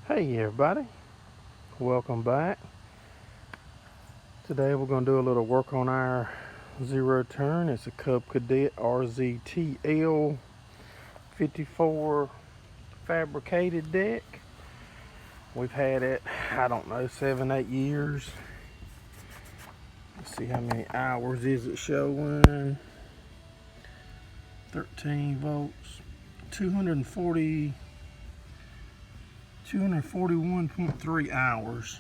Hey everybody, welcome back. Today we're going to do a little work on our zero turn. It's a Cub Cadet RZT L 54 fabricated deck. We've had it, I don't know, 7-8 years. Let's see how many hours is it showing. 13 volts, 241.3 hours.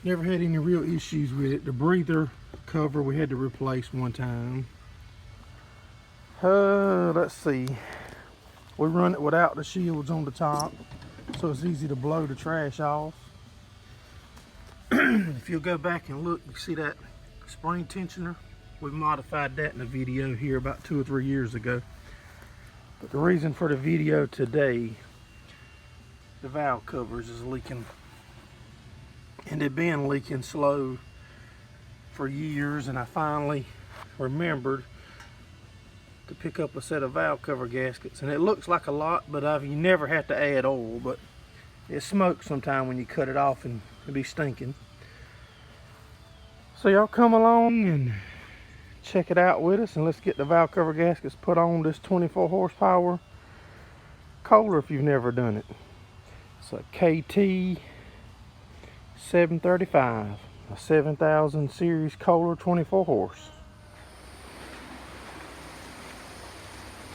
Never had any real issues with it. The breather cover we had to replace one time. Let's see. We run it without the shields on the top, so it's easy to blow the trash off. If you'll go back and look, you see that spring tensioner? We modified that in a video here about 2 or 3 years ago. But the reason for the video today, the valve covers is leaking. And they've been leaking slow for years, and I finally remembered to pick up a set of valve cover gaskets. And it looks like a lot, but you never have to add oil, but it smokes sometime when you cut it off and it'll be stinking. So y'all come along and check it out with us, and let's get the valve cover gaskets put on this 24 horsepower Koehler if you've never done it. It's a KT 735, a 7000 series Koehler 24 horse.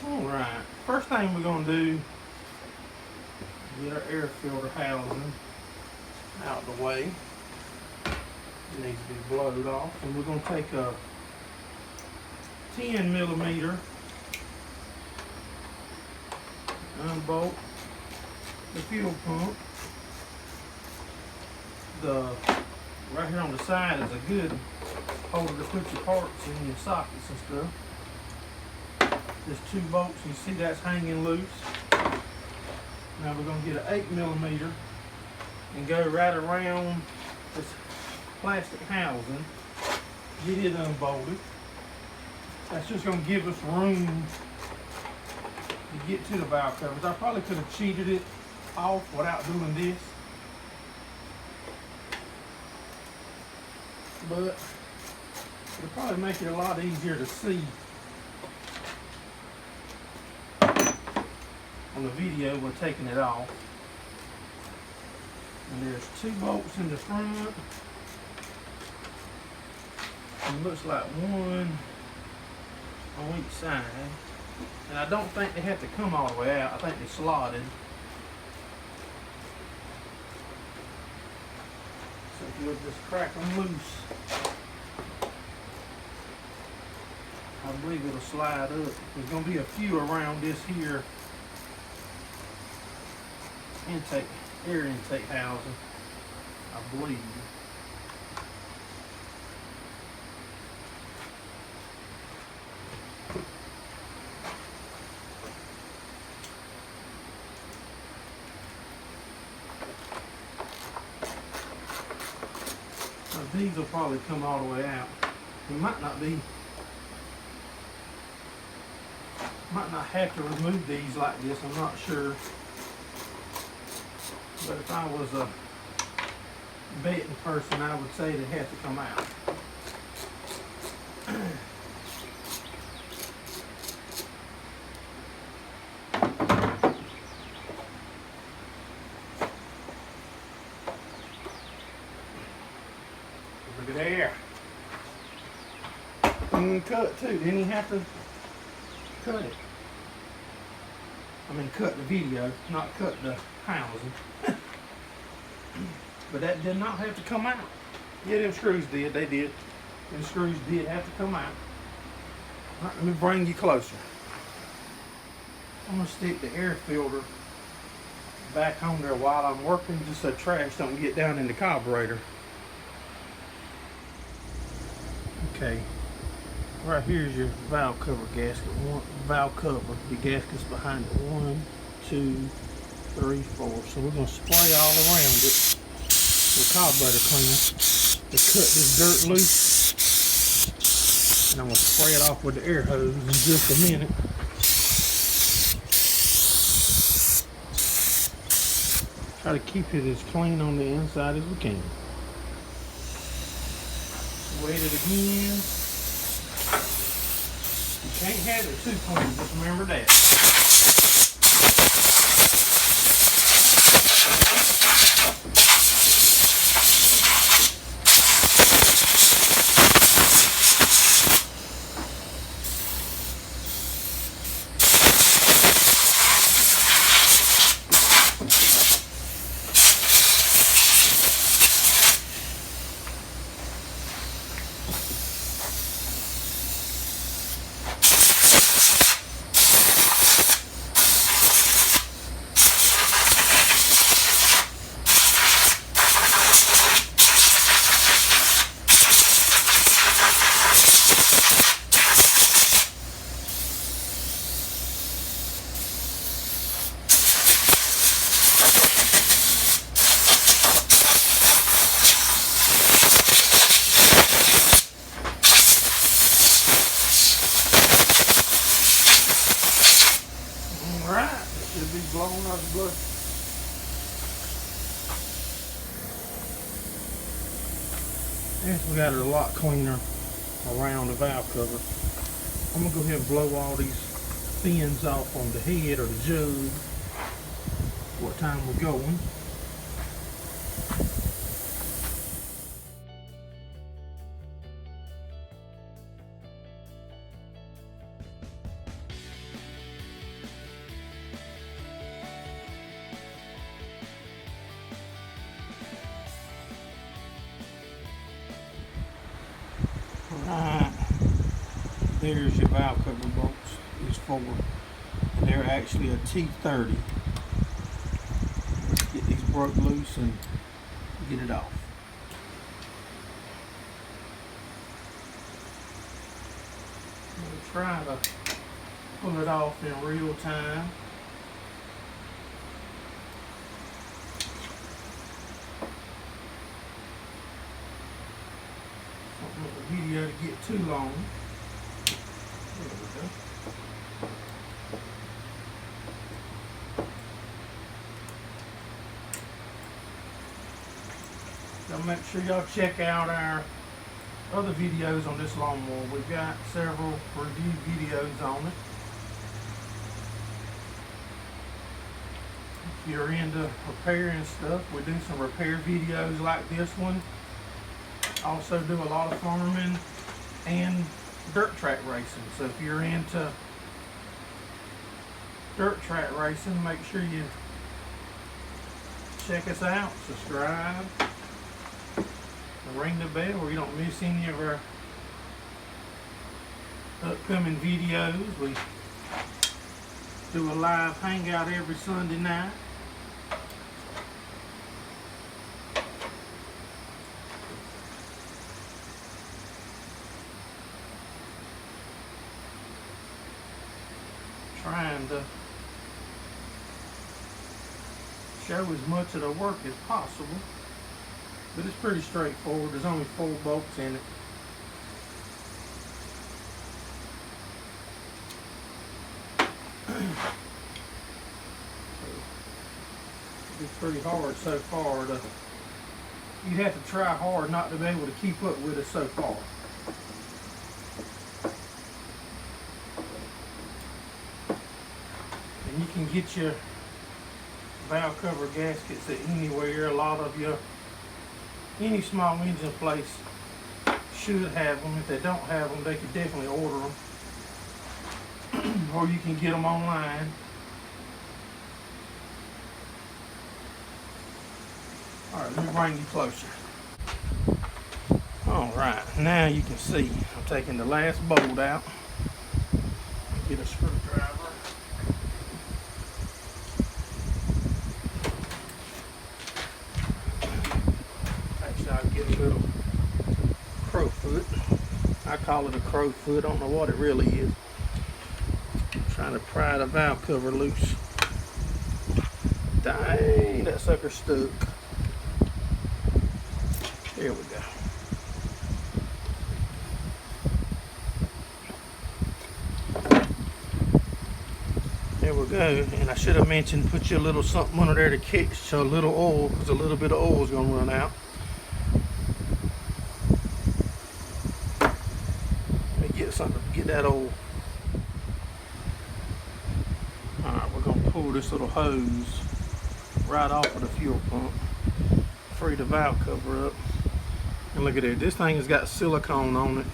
Alright, first thing we're going to do is get our air filter housing out of the way. It needs to be blowed off, and we're going to take a 10mm, unbolt the fuel pump. Right here on the side is a good holder to put your parts in, your sockets and stuff. There's 2 bolts, you see that's hanging loose. Now we're going to get an 8mm and go right around this plastic housing, get it unbolted. That's just going to give us room to get to the valve covers. I probably could have cheated it off without doing this, but it'll probably make it a lot easier to see on the video we're taking it off. And there's 2 bolts in the front, and it looks like 1 on each side, and I don't think they have to come all the way out. I think they're slotted. So if you'll just crack them loose, I believe it'll slide up. There's going to be a few around this here air intake housing, I believe. These will probably come all the way out. We might not have to remove these like this, I'm not sure. But if I was a betting person, I would say they have to come out. Look at there. And cut it too. Didn't he have to cut it? I mean, cut the video, not cut the housing. But that did not have to come out. Yeah, them screws did. They did. Them screws did have to come out. All right, let me bring you closer. I'm going to stick the air filter back on there while I'm working, just so trash don't get down in the carburetor. Okay, right here's your valve cover gasket. Valve cover, the gasket's behind it. 1, 2, 3, 4. So we're going to spray all around it with carburetor cleaner to cut this dirt loose. And I'm going to spray it off with the air hose in just a minute. Try to keep it as clean on the inside as we can. Wet it again. You can't have it too clean, just remember that. Should be blown out of blood. Yes, we got it a lot cleaner around the valve cover. I'm gonna go ahead and blow all these fins off on the head or the jug. What time we're going. Alright, there's your valve cover bolts. These four, and they're actually a T30. Let's get these broke loose and get it off. We'll try to pull it off in real time. The video to get too long. There we go. So make sure y'all check out our other videos on this lawnmower. We've got several review videos on it. If you're into repairing stuff, we do some repair videos like this one. Also do a lot of farming and dirt track racing. So if you're into dirt track racing, make sure you check us out, subscribe, and ring the bell where you don't miss any of our upcoming videos. We do a live hangout every Sunday night. Trying to show as much of the work as possible, but it's pretty straightforward. There's only 4 bolts in it. It's pretty hard so far. You'd have to try hard not to be able to keep up with it so far. And you can get your valve cover gaskets at anywhere. A lot of any small engine place should have them. If they don't have them, they could definitely order them. Or you can get them online. Alright, let me bring you closer. Alright, now you can see I'm taking the last bolt out. Get a screwdriver. Actually, I'll get a little crow foot. I call it a crow foot. I don't know what it really is. I'm trying to pry the valve cover loose. Dang, that sucker stuck. There we go. There we go. And I should have mentioned, put you a little something under there to catch so a little oil, because a little bit of oil is going to run out. Let me get something to get that oil. Alright, we're going to pull this little hose right off of the fuel pump. Free the valve cover up. And look at it, this thing has got silicone on it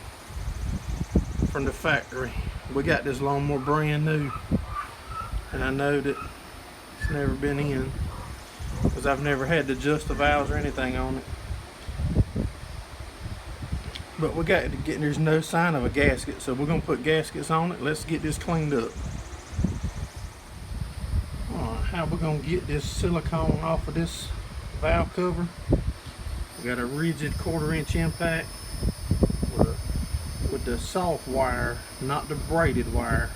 from the factory. We got this lawnmower brand new, and I know that it's never been in because I've never had to adjust the valves or anything on it. But we got to get, there's no sign of a gasket, so we're going to put gaskets on it. Let's get this cleaned up. Alright, how we're going to get this silicone off of this valve cover? We got a rigid 1/4 inch impact with the soft wire, not the braided wire.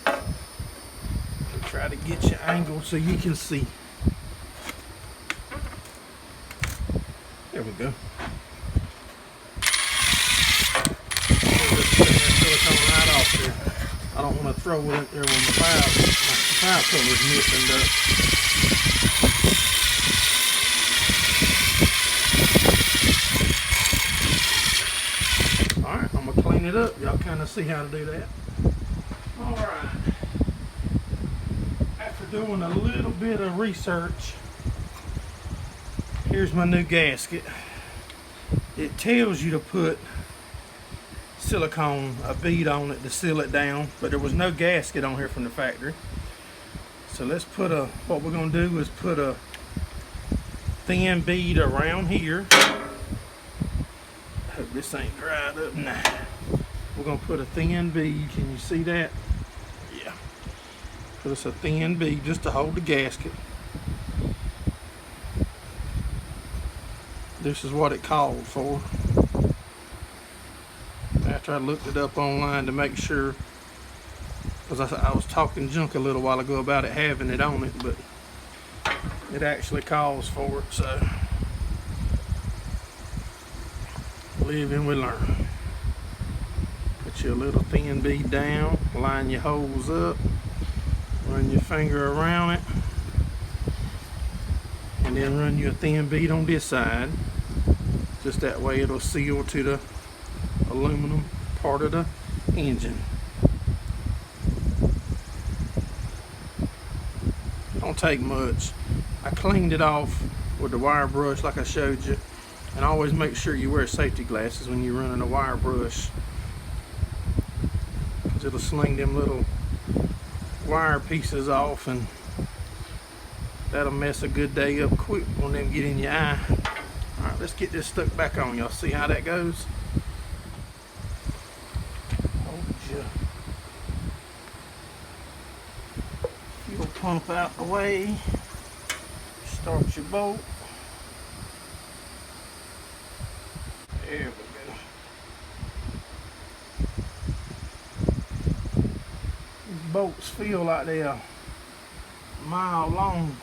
And try to get you angled so you can see. There we go. Just put that silicone right off there. I don't want to throw it up there when my valve cover is missing up. Alright, I'm going to clean it up. Y'all kind of see how to do that. Alright. After doing a little bit of research, here's my new gasket. It tells you to put silicone, a bead on it to seal it down, but there was no gasket on here from the factory. So let's put a, what we're going to do is put a thin bead around here. Hope this ain't dried up. Nah. We're going to put a thin bead. Can you see that? Yeah. Put us a thin bead just to hold the gasket. This is what it called for. After I looked it up online to make sure, because I was talking junk a little while ago about it having it on it, but it actually calls for it, so live and we learn. Put your little thin bead down, line your holes up, run your finger around it, and then run your thin bead on this side. Just that way it'll seal to the aluminum part of the engine. Don't take much. I cleaned it off with the wire brush like I showed you, and always make sure you wear safety glasses when you're running a wire brush, because it'll sling them little wire pieces off, and that'll mess a good day up quick when them get in your eye. Alright, let's get this stuck back on. Y'all see how that goes? Fuel pump out the way. Start your bolt. There we go. These bolts feel like they're a mile long.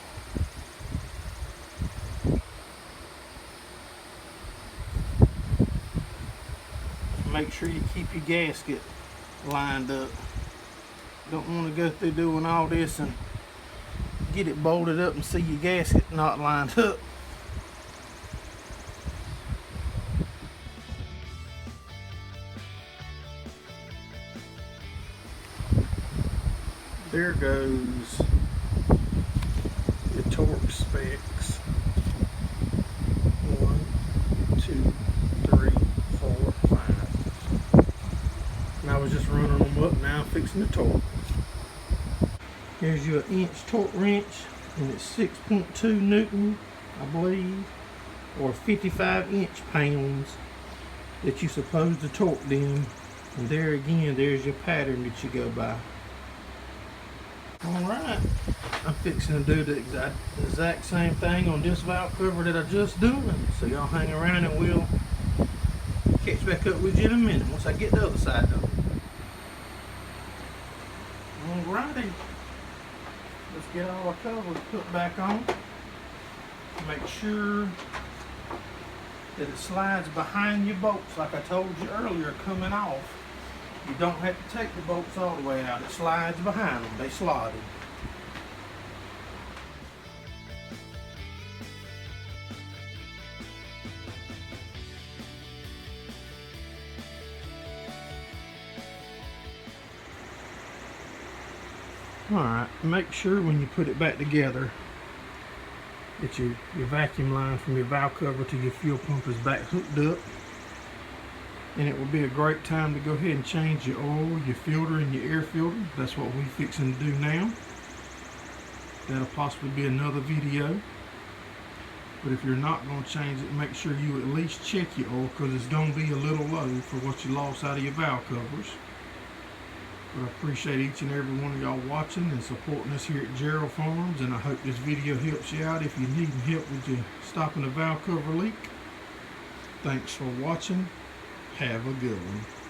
Make sure you keep your gasket lined up. Don't want to go through doing all this and get it bolted up and see your gasket not lined up. There goes your torque specs. 1, 2, 3, 4, 5. And I was just running them up. Now I'm fixing the torque. Here's your inch torque wrench, and it's 6.2 Newton, I believe, or 55 inch-pounds that you're supposed to torque them. And there again, there's your pattern that you go by. Alright, I'm fixing to do the exact same thing on this valve cover that I just done. So y'all hang around and we'll catch back up with you in a minute once I get the other side done. Alrighty. Let's get all our covers put back on. Make sure that it slides behind your bolts like I told you earlier coming off. You don't have to take the bolts all the way out. It slides behind them. They slotted. Alright, make sure when you put it back together that your vacuum line from your valve cover to your fuel pump is back hooked up. And it will be a great time to go ahead and change your oil, your filter, and your air filter. That's what we're fixing to do now. That'll possibly be another video. But if you're not going to change it, make sure you at least check your oil, because it's going to be a little low for what you lost out of your valve covers. But I appreciate each and every one of y'all watching and supporting us here at Gerraldfarms, and I hope this video helps you out if you need help with your stopping a valve cover leak. Thanks for watching. Have a good one.